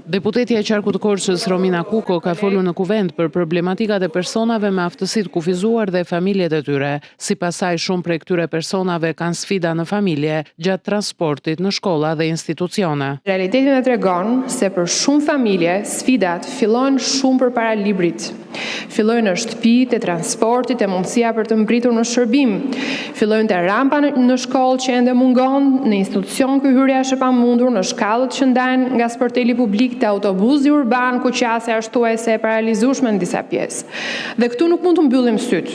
Deputetja e Qarkut të Korçës Romina Kuko ka folur në kuvent për problematikat e personave me aftësi të kufizuar dhe familjet e tyre. Sipas saj, shumë prej këtyre personave kanë sfida në familje gjatë transportit në shkolla dhe institucione. Realiteti na tregon se për shumë familje sfidat fillojnë shumë përpara librit. Fillojnë në shtëpi, te transporti, te mundësia për të mbritur në shërbim. Fillojnë te rampa në shkollë që ende mungon, në institucion ku hyrja është e pamundur, në shkallët që ndajnë nga sporteli publik te autobusi urban ku qasja është thuajse e paralizueshme në disa pjesë. Dhe këtu nuk mund të mbyllim syt.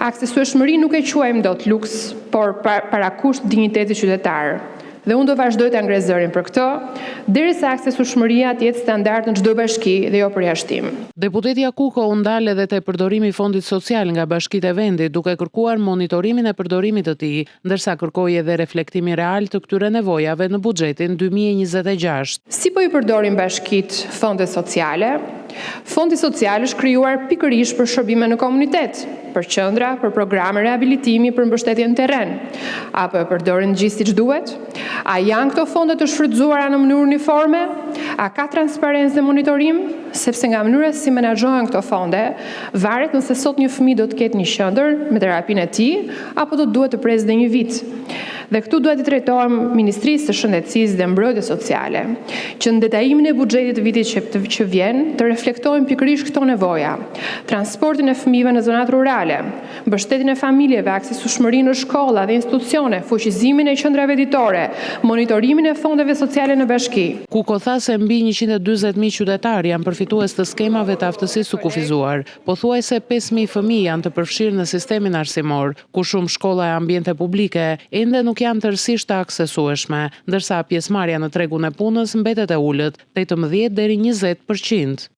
Aksesueshmëri nuk e quajmë dot luks, por parakusht dinjiteti qytetar. Dhe unë do vazhdoj të ngres zërin për këtë, derisa aksesueshmëria të jetë standard në çdo bashki dhe jo përjashtim. Deputetja Kuko u ndal edhe te përdorimi i fondit social nga bashkitë e vendit, duke kërkuar monitorimin e përdorimit të tij, ndërsa kërkoi edhe reflektimin real të këtyre nevojave në buxhetin 2026. Si po i përdorin bashkitë fondet sociale? Fondi social është krijuar pikërisht për shërbime në komunitet, për qendra, për programe rehabilitimi, për mbështetje në terren. Apo e përdorin gjithë siç duhet? A janë këto fonde të shfrytzuara në mënyrë uniforme? A ka transparencë dhe monitorim? Sepse nga mënyra si menaxhohen këto fonde, varet nëse sot një fëmijë do të ketë një qendër me terapinë e tij, apo do duhet të presë dhe një vit. Dhe këtu duhet të drejtohem Ministrisë së Shëndetësisë dhe Mbrojtjes Sociale, që në detajimin e buxhetit të vitit që vjen të reflektojnë pikërisht këto nevoja: transportin e fëmijëve në zonat rurale, mbështetjen e familjeve, aksesueshmërinë në shkolla dhe institucione, fuqizimin e qendrave ditore, monitorimin e fondeve sociale në bashki. Kuko tha se mbi 140.000 qytetar janë përfitues të skemave të aftësisë së kufizuar. Pothuajse 5.000 fëmijë janë të përfshirë në sistemin arsimor, ku shumë shkolla e ambiente publike ende nuk janë tërësisht të aksesueshme, ndërsa pjesëmarrja në tregun e punës mbetet e ulët, 18 deri 20%.